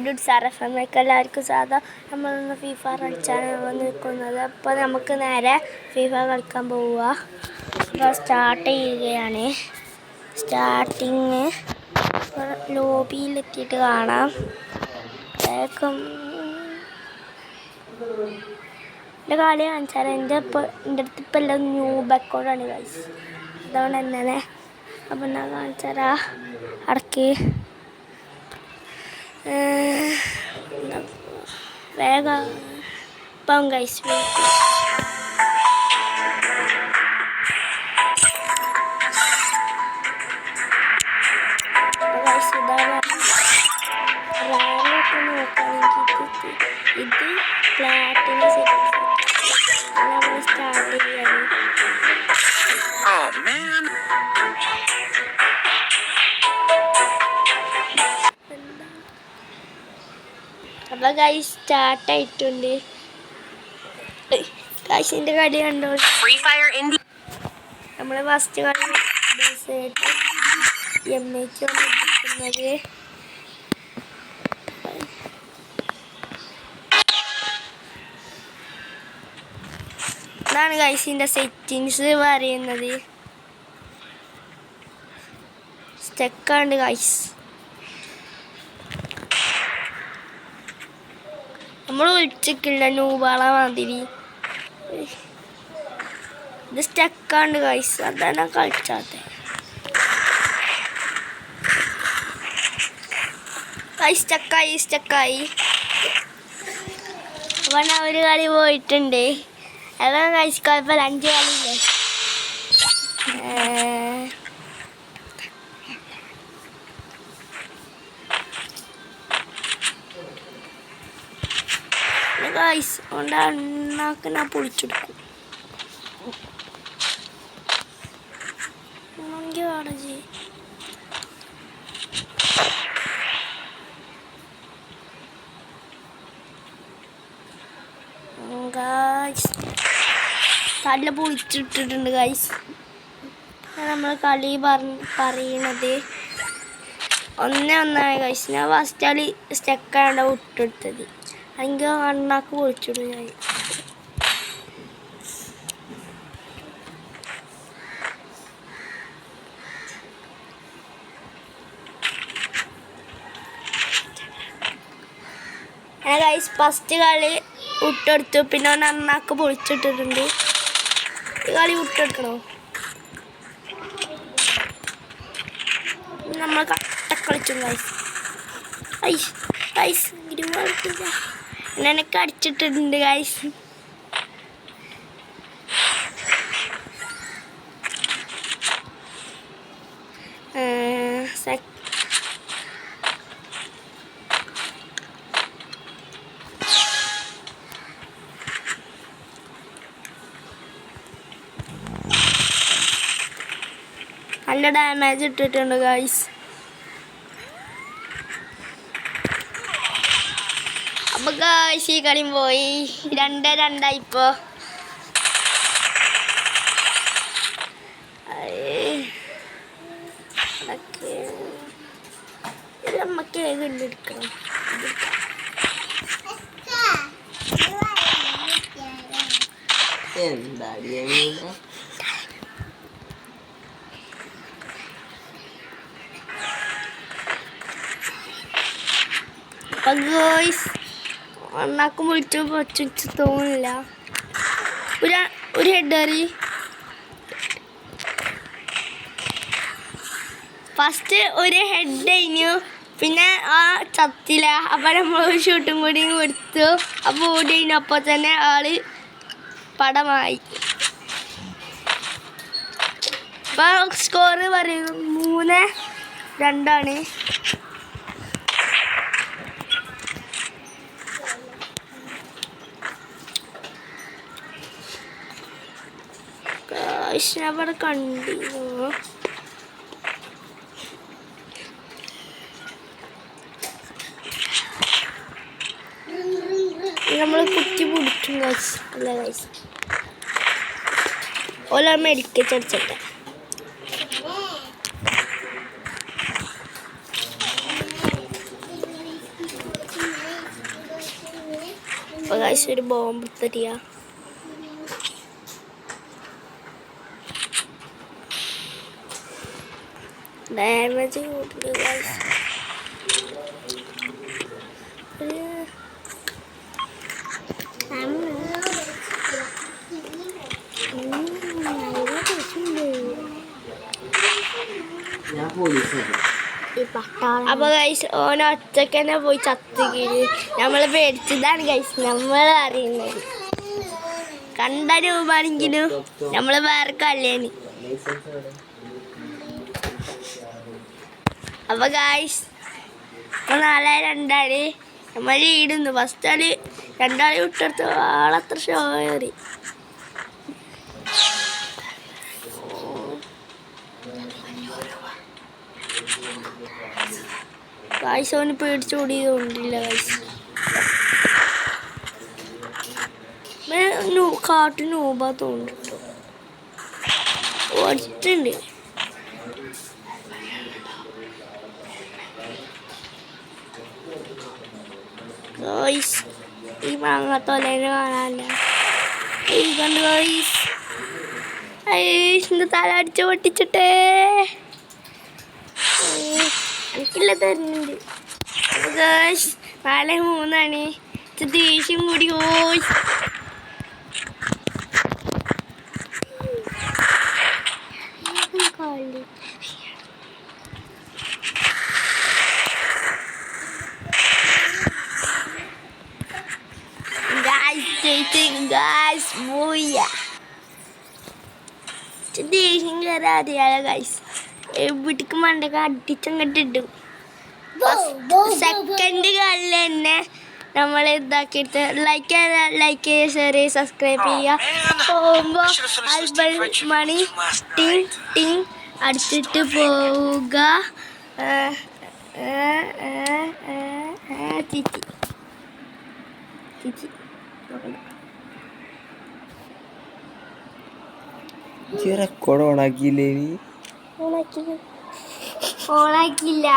ഡുഡ് സാറഫമ്മയ്ക്ക് എല്ലാവർക്കും സാധാ നമ്മളൊന്ന് ഫീഫ കളിച്ചാണ് നിൽക്കുന്നത്. അപ്പോൾ നമുക്ക് നേരെ ഫീഫ കളിക്കാൻ പോവുക. അപ്പോൾ സ്റ്റാർട്ട് ചെയ്യുകയാണ്. സ്റ്റാർട്ടിങ് ലോബിയിലെത്തിയിട്ട് കാണാം. വേഗം എൻ്റെ കളി കാണിച്ചാൽ എൻ്റെ അടുത്ത് ഇപ്പം എല്ലാം ന്യൂ അക്കൗണ്ടാണ് ഗൈസ്. അതുകൊണ്ട് തന്നെ അപ്പം ഞാൻ കാണിച്ചാരാ അടക്കി വേഗം ഇപ്പം ഗൈസ് റാങ്കൊക്കെ നോക്കുകയാണെങ്കിൽ ഇത് പ്ലാറ്റിനം നമ്മൾ സ്റ്റാർട്ട് ചെയ്യാണ്. അപ്പോൾ ഗൈസ് സ്റ്റാർട്ടായിട്ടുണ്ട്. ഗൈസിൻ്റെ കളി കണ്ടോ. നമ്മൾ ഫസ്റ്റ് കളി എംഐക്ക് വന്നിരിക്കുന്നത്. ഇതാണ് ഗൈസിൻ്റെ സെറ്റിങ്സ് പറയുന്നത്. സ്റ്റക്കാണ്ട് ഗൈസ്. നമ്മൾ വിളിച്ചിട്ടില്ല നൂബാള മാതിരി. ഇത് സ്റ്റക്കാണ്ട് ഗൈസ്. അതാണ് കളിച്ചാത്ത സ്റ്റക്കായി. അവൻ ഒരു കളി പോയിട്ടുണ്ട്. അതാണ് ഗൈസ് കുഴപ്പമില്ല. 5 കളിയില്ലേ. ഗൈസ് കൊണ്ട് അണ്ണാക്ക് ഞാൻ പൊളിച്ചെടുക്കും. തല പൊളിച്ചിട്ടിട്ടുണ്ട് ഗൈസ്. നമ്മൾ കളി പറയണത് 1-1 ഗൈസ്. ഞാൻ ഫസ്റ്റ് കളി സ്റ്റക്കാണ് വിട്ടെടുത്തത്. എനിക്ക് അണ്ണാക്ക് പൊളിച്ചിടും ഞാൻ. ഗൈസ് ഫസ്റ്റ് കളി വിട്ടെടുത്തു. പിന്നെ അണ്ണാക്ക് പൊളിച്ചിട്ടിട്ടുണ്ട്. ഈ കളി വിട്ടെടുക്കണോ? നമ്മൾ കളിച്ചു ഗൈസ്. എനിക്ക് അടിച്ചിട്ടുണ്ട് ഗൈസ്. നല്ല ഡാമേജ് ഇട്ടിട്ടുണ്ട് ഗൈസ്. അപ്പോൾ ഗൈസ് ഈ കളി പോയി. 2-2 ഇപ്പോൾ. നമുക്ക് എടുക്കണം. എന്താ ഗോയ്സ് അണ്ണാക്ക് വിളിച്ചു പച്ചു തോന്നില്ല. ഒരു ഹെഡറി ഫസ്റ്റ് ഒരു ഹെഡ് കഴിഞ്ഞു. പിന്നെ ആ ചത്തില്ല. അപ്പം നമ്മൾ ഒരു ഷൂട്ടും കൂടി കൊടുത്തു. അപ്പോൾ ഓടി കഴിഞ്ഞപ്പോൾ തന്നെ ആള് പടമായി. അപ്പം സ്കോർ പറയുന്നു 3-2. അവിടെ കണ്ടിരുന്നു. നമ്മൾ കുത്തി പിടിക്കും ഗൈസ്. അല്ല ഗൈസ് ഓല മെഡിക്കച്ചടിച്ചിട്ട് അപ്പോൾ ഗൈസ് ഒരു ബോംബ് തരിക. ഡാമേജ് കൂട്ടുക ഗൈസ്. അപ്പൊ ഗൈസ് ഓന ഒറ്റക്ക് തന്നെ പോയി ചത്തുകീഴ് നമ്മള് പേടിച്ചതാണ് ഗൈസ്. നമ്മൾ അറിയുന്നത് കണ്ട രൂപാണെങ്കിലും നമ്മള് വേറെ കളിയാണ്. അപ്പൊ ഗൈസ് ഇപ്പൊ 4-2 നമ്മൾ ലീടുന്നു. ഫസ്റ്റ് ആള് 2 വിട്ടെടുത്ത് ആളത്ര ഷോ കയറി. ഗൈസ് അവന് പേടിച്ചോടിയതുകൊണ്ടില്ല ഗൈസ്. കാട്ടിൽ നൂബാ തോന്നിട്ടോ ഓടിച്ചിട്ടുണ്ട്. ഗൈസ് ഈ മാങ്ങാത്തോലേനെ കാണാനില്ല. ഈ കണ്ട് ഗൈസ് ഐസിന്റെ തല അടിച്ച് പൊട്ടിച്ചിട്ടേ എനിക്കില്ല തരുന്നുണ്ട്. ഗൈസ് 4-3 ദേഷ്യം കൂടി. ഓയ് ഗൈസ് പോയ ദേഷ്യം കയറാതെയാളെ ഗൈസ് എവിടേക്ക് മണ്ടൊക്കെ അടിച്ചങ്ങട്ടിട്ടു. സെക്കൻഡ് കളിൽ തന്നെ നമ്മൾ ഇതാക്കിയിട്ട് ലൈക്ക് ചെയ്യുക, ഷെയർ ചെയ്യുക, സബ്സ്ക്രൈബ് ചെയ്യുക. പോകുമ്പോൾ ആൽബൽ മണി ടിങ് ടിങ് അടിച്ചിട്ട് പോവുക. ചിച്ചി ചിച്ചി റെക്കോർഡ് ഓണാക്കിയില്ലേ? ഓണാക്കിയില്ല.